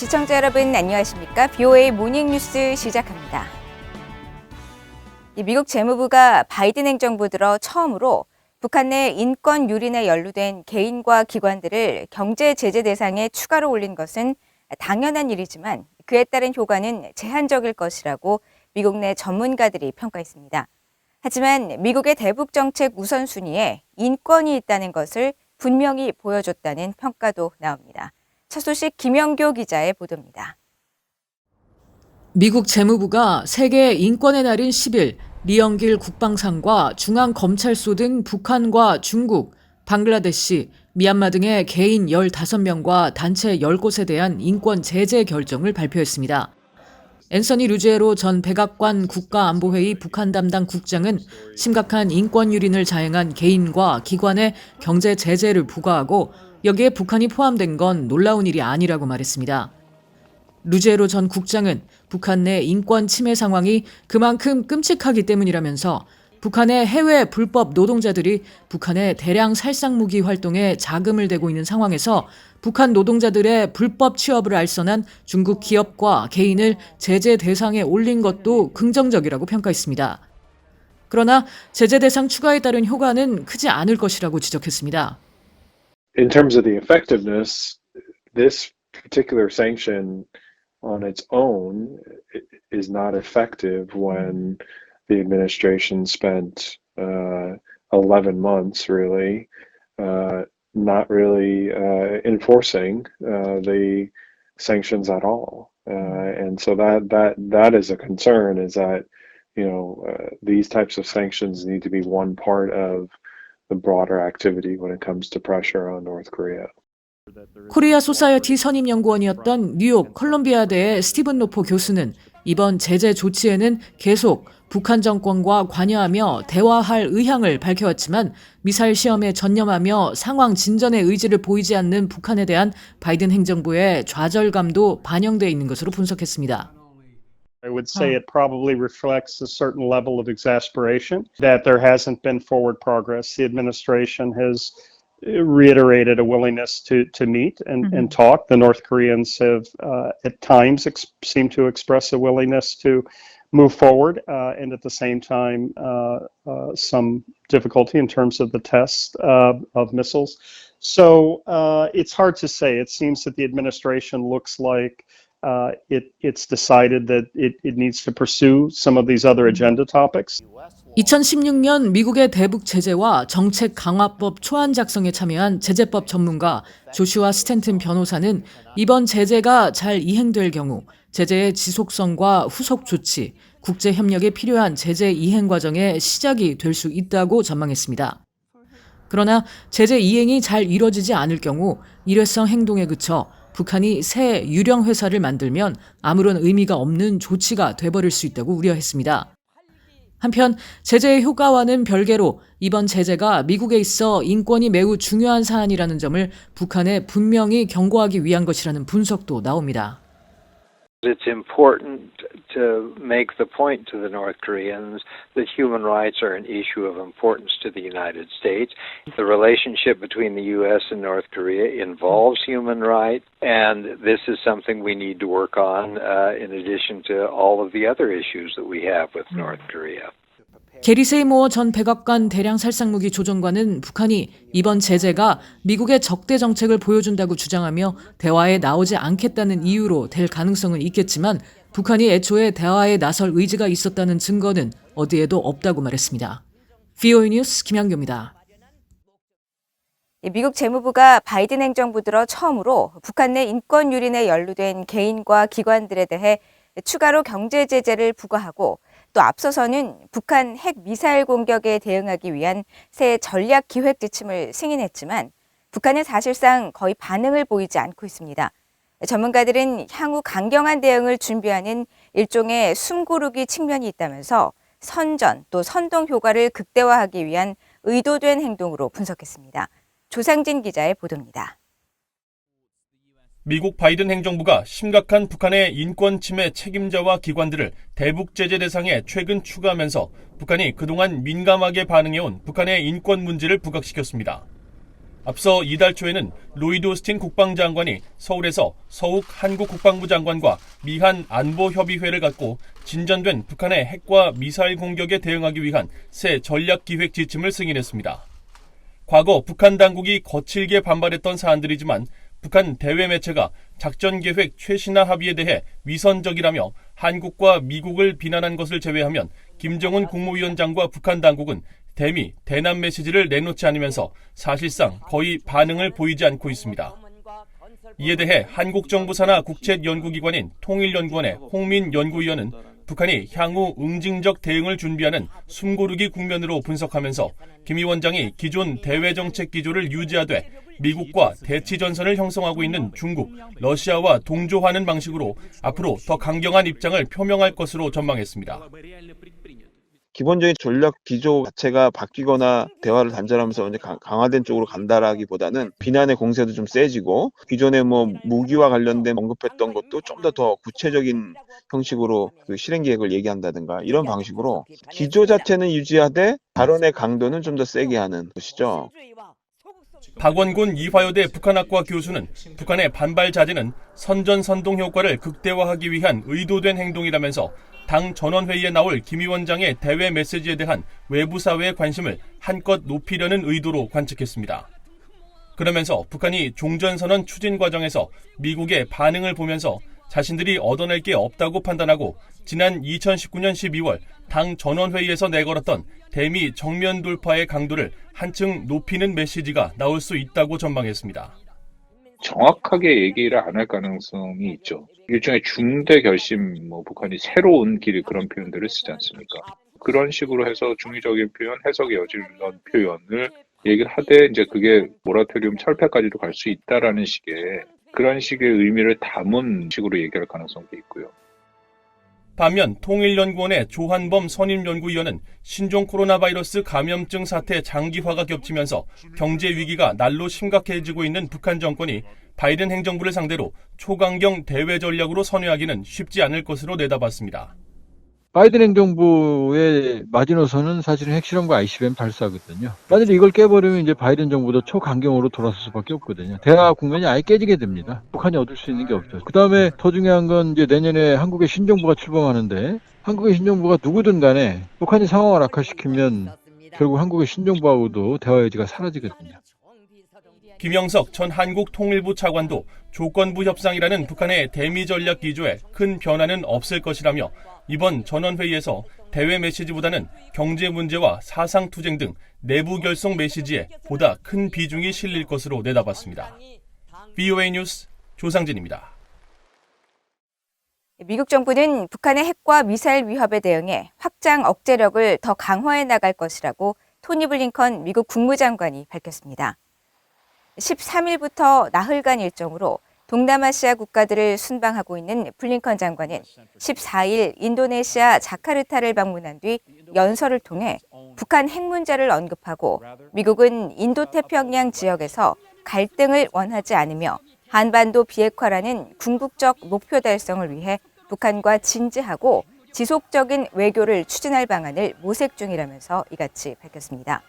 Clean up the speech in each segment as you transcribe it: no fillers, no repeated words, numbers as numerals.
시청자 여러분 안녕하십니까? BOA 모닝뉴스 시작합니다. 미국 재무부가 바이든 행정부 들어 처음으로 북한 내 인권 유린에 연루된 개인과 기관들을 경제 제재 대상에 추가로 올린 것은 당연한 일이지만 그에 따른 효과는 제한적일 것이라고 미국 내 전문가들이 평가했습니다. 하지만 미국의 대북 정책 우선순위에 인권이 있다는 것을 분명히 보여줬다는 평가도 나옵니다. 첫 소식 김영교 기자의 보도입니다. 미국 재무부가 세계 인권의 날인 10일 리영길 국방상과 중앙검찰소 등 북한과 중국, 방글라데시, 미얀마 등의 개인 15명과 단체 10곳에 대한 인권 제재 결정을 발표했습니다. 앤서니 루제로 전 백악관 국가안보회의 북한 담당 국장은 심각한 인권 유린을 자행한 개인과 기관에 경제 제재를 부과하고 여기에 북한이 포함된 건 놀라운 일이 아니라고 말했습니다. 루제로 전 국장은 북한 내 인권 침해 상황이 그만큼 끔찍하기 때문이라면서 북한의 해외 불법 노동자들이 북한의 대량 살상무기 활동에 자금을 대고 있는 상황에서 북한 노동자들의 불법 취업을 알선한 중국 기업과 개인을 제재 대상에 올린 것도 긍정적이라고 평가했습니다. 그러나 제재 대상 추가에 따른 효과는 크지 않을 것이라고 지적했습니다. In terms of the effectiveness, this particular sanction on its own is not effective when the administration spent 11 months really not really enforcing the sanctions at all. And so that is a concern, is that these types of sanctions need to be one part of the broader activity when it comes to pressure on North Korea. 코리아 소사이어티 선임연구원이었던 뉴욕 컬럼비아대의 스티븐 로포 교수는 이번 제재 조치에는 계속 북한 정권과 관여하며 대화할 의향을 밝혀왔지만 미사일 시험에 전념하며 상황 진전의 의지를 보이지 않는 북한에 대한 바이든 행정부의 좌절감도 반영돼 있는 것으로 분석했습니다. I would say it probably reflects a certain level of exasperation that there hasn't been forward progress. The administration has reiterated a willingness to meet and talk. The North Koreans have at times seemed to express a willingness to move forward and at the same time some difficulty in terms of the test of missiles. So it's hard to say. It seems that the administration looks like it's decided that it needs to pursue some of these other agenda topics. 2016년 미국의 대북 제재와 정책 강화법 초안 작성에 참여한 제재법 전문가 조슈아 스탠튼 변호사는 이번 제재가 잘 이행될 경우 제재의 지속성과 후속 조치, 국제 협력에 필요한 제재 이행 과정의 시작이 될 수 있다고 전망했습니다. 그러나 제재 이행이 잘 이뤄지지 않을 경우 일회성 행동에 그쳐 북한이 새 유령 회사를 만들면 아무런 의미가 없는 조치가 돼버릴 수 있다고 우려했습니다. 한편 제재의 효과와는 별개로 이번 제재가 미국에 있어 인권이 매우 중요한 사안이라는 점을 북한에 분명히 경고하기 위한 것이라는 분석도 나옵니다. It's important to make the point to the North Koreans that human rights are an issue of importance to the United States. The relationship between the U.S. and North Korea involves human rights, and this is something we need to work on in addition to all of the other issues that we have with North Korea. 게리 세이모어 전 백악관 대량 살상무기 조종관은 북한이 이번 제재가 미국의 적대 정책을 보여준다고 주장하며 대화에 나오지 않겠다는 이유로 될 가능성은 있겠지만 북한이 애초에 대화에 나설 의지가 있었다는 증거는 어디에도 없다고 말했습니다. BOA 뉴스 김양교입니다. 미국 재무부가 바이든 행정부 들어 처음으로 북한 내 인권 유린에 연루된 개인과 기관들에 대해 추가로 경제 제재를 부과하고 또 앞서서는 북한 핵 미사일 공격에 대응하기 위한 새 전략 기획 지침을 승인했지만 북한은 사실상 거의 반응을 보이지 않고 있습니다. 전문가들은 향후 강경한 대응을 준비하는 일종의 숨고르기 측면이 있다면서 선전 또 선동 효과를 극대화하기 위한 의도된 행동으로 분석했습니다. 조상진 기자의 보도입니다. 미국 바이든 행정부가 심각한 북한의 인권 침해 책임자와 기관들을 대북 제재 대상에 최근 추가하면서 북한이 그동안 민감하게 반응해온 북한의 인권 문제를 부각시켰습니다. 앞서 이달 초에는 로이드 오스틴 국방장관이 서울에서 서욱 한국국방부 장관과 미한 안보협의회를 갖고 진전된 북한의 핵과 미사일 공격에 대응하기 위한 새 전략기획 지침을 승인했습니다. 과거 북한 당국이 거칠게 반발했던 사안들이지만 북한 대외 매체가 작전계획 최신화 합의에 대해 위선적이라며 한국과 미국을 비난한 것을 제외하면 김정은 국무위원장과 북한 당국은 대미, 대남 메시지를 내놓지 않으면서 사실상 거의 반응을 보이지 않고 있습니다. 이에 대해 한국 정부 산하 국책 연구기관인 통일연구원의 홍민 연구위원은 북한이 향후 응징적 대응을 준비하는 숨고르기 국면으로 분석하면서 김 위원장이 기존 대외정책 기조를 유지하되 미국과 대치전선을 형성하고 있는 중국, 러시아와 동조하는 방식으로 앞으로 더 강경한 입장을 표명할 것으로 전망했습니다. 기본적인 전략 기조 자체가 바뀌거나 대화를 단절하면서 이제 강화된 쪽으로 간다라기보다는 비난의 공세도 좀 세지고 기존에 무기와 관련된 언급했던 것도 좀 더 구체적인 형식으로 그 실행 계획을 얘기한다든가 이런 방식으로 기조 자체는 유지하되 발언의 강도는 좀 더 세게 하는 것이죠. 박원곤 이화여대 북한학과 교수는 북한의 반발 자제는 선전선동 효과를 극대화하기 위한 의도된 행동이라면서 당 전원회의에 나올 김 위원장의 대외 메시지에 대한 외부 사회의 관심을 한껏 높이려는 의도로 관측했습니다. 그러면서 북한이 종전선언 추진 과정에서 미국의 반응을 보면서 자신들이 얻어낼 게 없다고 판단하고 지난 2019년 12월 당 전원회의에서 내걸었던 대미 정면 돌파의 강도를 한층 높이는 메시지가 나올 수 있다고 전망했습니다. 정확하게 얘기를 안 할 가능성이 있죠. 일종의 중대 결심, 북한이 새로운 길 그런 표현들을 쓰지 않습니까? 그런 식으로 해서 중의적인 표현, 해석의 여지를 넣은 표현을 얘기를 하되 이제 그게 모라토리움 철폐까지도 갈 수 있다라는 식의 그런 식의 의미를 담은 식으로 얘기할 가능성도 있고요. 반면 통일연구원의 조한범 선임연구위원은 신종 코로나 바이러스 감염증 사태 장기화가 겹치면서 경제 위기가 날로 심각해지고 있는 북한 정권이 바이든 행정부를 상대로 초강경 대외 전략으로 선회하기는 쉽지 않을 것으로 내다봤습니다. 바이든 행정부의 마지노선은 사실은 핵실험과 ICBM 발사거든요. 만약에 이걸 깨버리면 이제 바이든 정부도 초강경으로 돌아설 수밖에 없거든요. 대화 국면이 아예 깨지게 됩니다. 북한이 얻을 수 있는 게 없죠. 그 다음에 더 중요한 건 이제 내년에 한국의 신정부가 출범하는데 한국의 신정부가 누구든 간에 북한이 상황을 악화시키면 결국 한국의 신정부하고도 대화 여지가 사라지거든요. 김영석 전 한국통일부 차관도 조건부 협상이라는 북한의 대미 전략 기조에 큰 변화는 없을 것이라며 이번 전원회의에서 대외 메시지보다는 경제 문제와 사상투쟁 등 내부 결속 메시지에 보다 큰 비중이 실릴 것으로 내다봤습니다. VOA 뉴스 조상진입니다. 미국 정부는 북한의 핵과 미사일 위협에 대응해 확장 억제력을 더 강화해 나갈 것이라고 토니 블링컨 미국 국무장관이 밝혔습니다. 13일부터 나흘간 일정으로 동남아시아 국가들을 순방하고 있는 블링컨 장관은 14일 인도네시아 자카르타를 방문한 뒤 연설을 통해 북한 핵 문제를 언급하고 미국은 인도태평양 지역에서 갈등을 원하지 않으며 한반도 비핵화라는 궁극적 목표 달성을 위해 북한과 진지하고 지속적인 외교를 추진할 방안을 모색 중이라면서 이같이 밝혔습니다.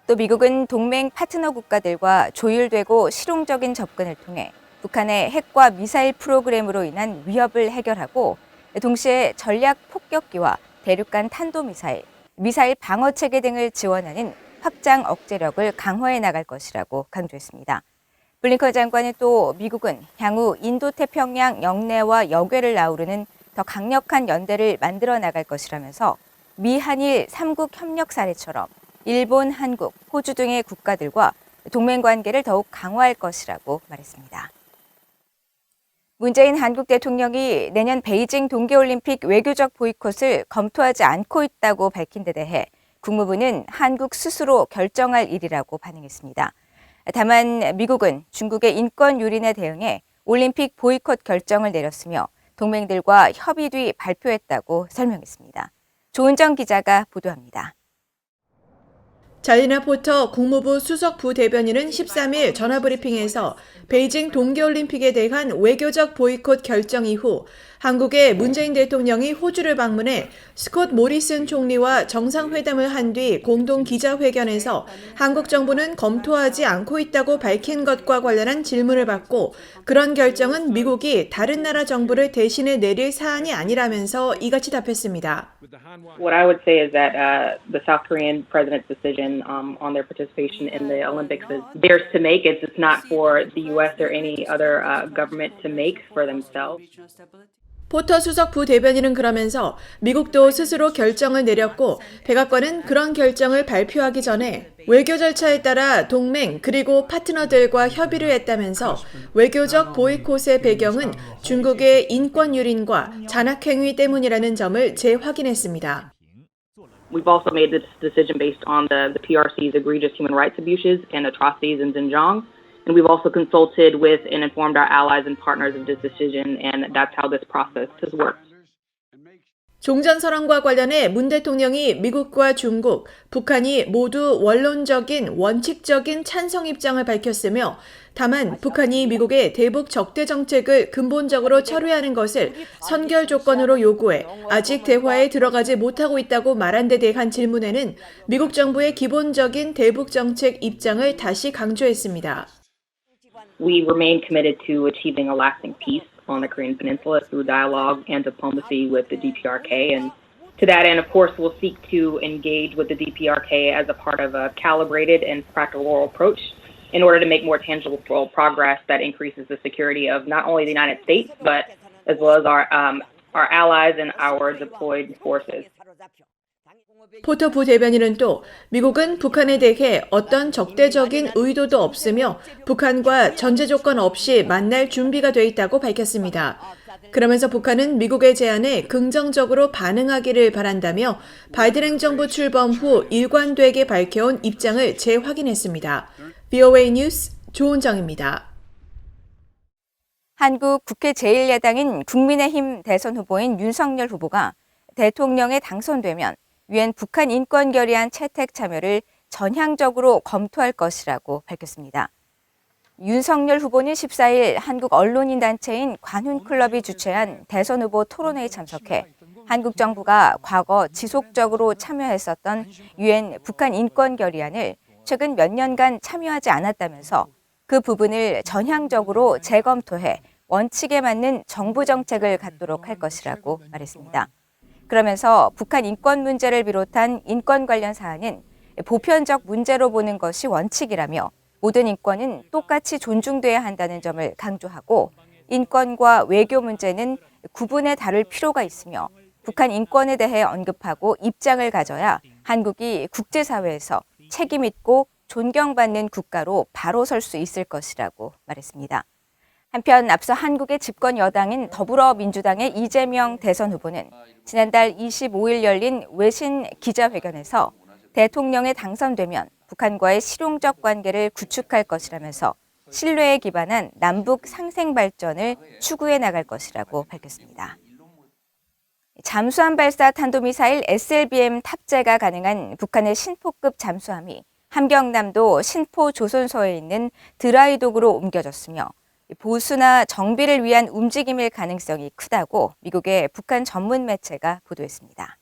또 미국은 동맹 파트너 국가들과 조율되고 실용적인 접근을 통해 북한의 핵과 미사일 프로그램으로 인한 위협을 해결하고 동시에 전략 폭격기와 대륙간 탄도미사일, 미사일 방어체계 등을 지원하는 확장 억제력을 강화해 나갈 것이라고 강조했습니다. 블링컨 장관은 또 미국은 향후 인도태평양 영내와 여궤를 아우르는 더 강력한 연대를 만들어 나갈 것이라면서 미한일 3국 협력 사례처럼 일본, 한국, 호주 등의 국가들과 동맹 관계를 더욱 강화할 것이라고 말했습니다. 문재인 한국 대통령이 내년 베이징 동계올림픽 외교적 보이콧을 검토하지 않고 있다고 밝힌 데 대해 국무부는 한국 스스로 결정할 일이라고 반응했습니다. 다만 미국은 중국의 인권 유린에 대응해 올림픽 보이콧 결정을 내렸으며 동맹들과 협의 뒤 발표했다고 설명했습니다. 조은정 기자가 보도합니다. 자리나 포터 국무부 수석 부대변인은 13일 전화브리핑에서 베이징 동계올림픽에 대한 외교적 보이콧 결정 이후 한국의 문재인 대통령이 호주를 방문해 스콧 모리슨 총리와 정상회담을 한 뒤 공동 기자회견에서 한국 정부는 검토하지 않고 있다고 밝힌 것과 관련한 질문을 받고 그런 결정은 미국이 다른 나라 정부를 대신해 내릴 사안이 아니라면서 이같이 답했습니다. What I would say is that the South Korean president's decision on their participation in the Olympics is theirs to make. It's not for the U.S. or any other government to make for themselves. 포터 수석 부대변인은 그러면서 미국도 스스로 결정을 내렸고 백악관은 그런 결정을 발표하기 전에 외교 절차에 따라 동맹 그리고 파트너들과 협의를 했다면서 외교적 보이콧의 배경은 중국의 인권 유린과 잔악행위 때문이라는 점을 재확인했습니다. We've also made this decision based on the PRC's egregious human rights abuses and atrocities in Xinjiang. And we've also consulted with and informed our allies and partners of this decision, and that's how this process has worked. 종전선언과 관련해 문 대통령이 미국과 중국, 북한이 모두 원론적인, 원칙적인 찬성 입장을 밝혔으며 다만 북한이 미국의 대북 적대 정책을 근본적으로 철회하는 것을 선결 조건으로 요구해 아직 대화에 들어가지 못하고 있다고 말한 데 대한 질문에는 미국 정부의 기본적인 대북 정책 입장을 다시 강조했습니다. We remain committed to achieving a lasting peace on the Korean Peninsula through dialogue and diplomacy with the DPRK. And to that end, of course, we'll seek to engage with the DPRK as a part of a calibrated and practical approach in order to make more tangible progress that increases the security of not only the United States, but as well as our allies and our deployed forces. 포터 부대변인은 또 미국은 북한에 대해 어떤 적대적인 의도도 없으며 북한과 전제 조건 없이 만날 준비가 돼 있다고 밝혔습니다. 그러면서 북한은 미국의 제안에 긍정적으로 반응하기를 바란다며 바이든 행정부 출범 후 일관되게 밝혀온 입장을 재확인했습니다. VOA 뉴스 조은정입니다. 한국 국회 제1야당인 국민의힘 대선 후보인 윤석열 후보가 대통령에 당선되면 유엔 북한 인권 결의안 채택 참여를 전향적으로 검토할 것이라고 밝혔습니다. 윤석열 후보는 14일 한국 언론인 단체인 관훈클럽이 주최한 대선 후보 토론회에 참석해 한국 정부가 과거 지속적으로 참여했었던 유엔 북한 인권 결의안을 최근 몇 년간 참여하지 않았다면서 그 부분을 전향적으로 재검토해 원칙에 맞는 정부 정책을 갖도록 할 것이라고 말했습니다. 그러면서 북한 인권 문제를 비롯한 인권 관련 사안은 보편적 문제로 보는 것이 원칙이라며 모든 인권은 똑같이 존중돼야 한다는 점을 강조하고 인권과 외교 문제는 구분해 다룰 필요가 있으며 북한 인권에 대해 언급하고 입장을 가져야 한국이 국제사회에서 책임 있고 존경받는 국가로 바로 설 수 있을 것이라고 말했습니다. 한편 앞서 한국의 집권 여당인 더불어민주당의 이재명 대선 후보는 지난달 25일 열린 외신 기자회견에서 대통령에 당선되면 북한과의 실용적 관계를 구축할 것이라면서 신뢰에 기반한 남북 상생 발전을 추구해 나갈 것이라고 밝혔습니다. 잠수함 발사 탄도미사일 SLBM 탑재가 가능한 북한의 신포급 잠수함이 함경남도 신포조선소에 있는 드라이독으로 옮겨졌으며 보수나 정비를 위한 움직임일 가능성이 크다고 미국의 북한 전문 매체가 보도했습니다.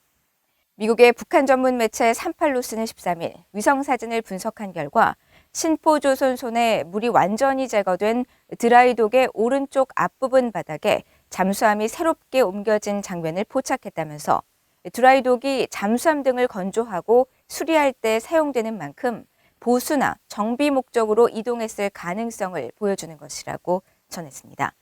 미국의 북한 전문 매체 38뉴스는 13일 위성사진을 분석한 결과 신포조선소 내 물이 완전히 제거된 드라이독의 오른쪽 앞부분 바닥에 잠수함이 새롭게 옮겨진 장면을 포착했다면서 드라이독이 잠수함 등을 건조하고 수리할 때 사용되는 만큼 보수나 정비 목적으로 이동했을 가능성을 보여주는 것이라고 전했습니다.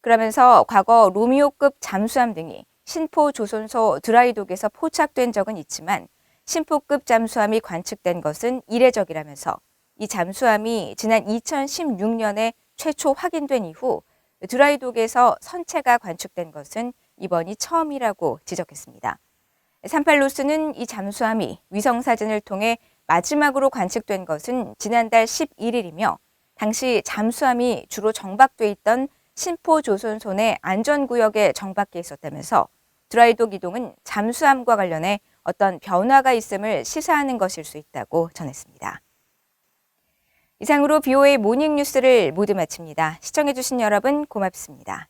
그러면서 과거 로미오급 잠수함 등이 신포조선소 드라이독에서 포착된 적은 있지만 신포급 잠수함이 관측된 것은 이례적이라면서 이 잠수함이 지난 2016년에 최초 확인된 이후 드라이독에서 선체가 관측된 것은 이번이 처음이라고 지적했습니다. 38뉴스는 이 잠수함이 위성사진을 통해 마지막으로 관측된 것은 지난달 11일이며 당시 잠수함이 주로 정박돼 있던 신포조선소 내 안전구역에 정박해 있었다면서 드라이독 이동은 잠수함과 관련해 어떤 변화가 있음을 시사하는 것일 수 있다고 전했습니다. 이상으로 BOA 모닝뉴스를 모두 마칩니다. 시청해주신 여러분 고맙습니다.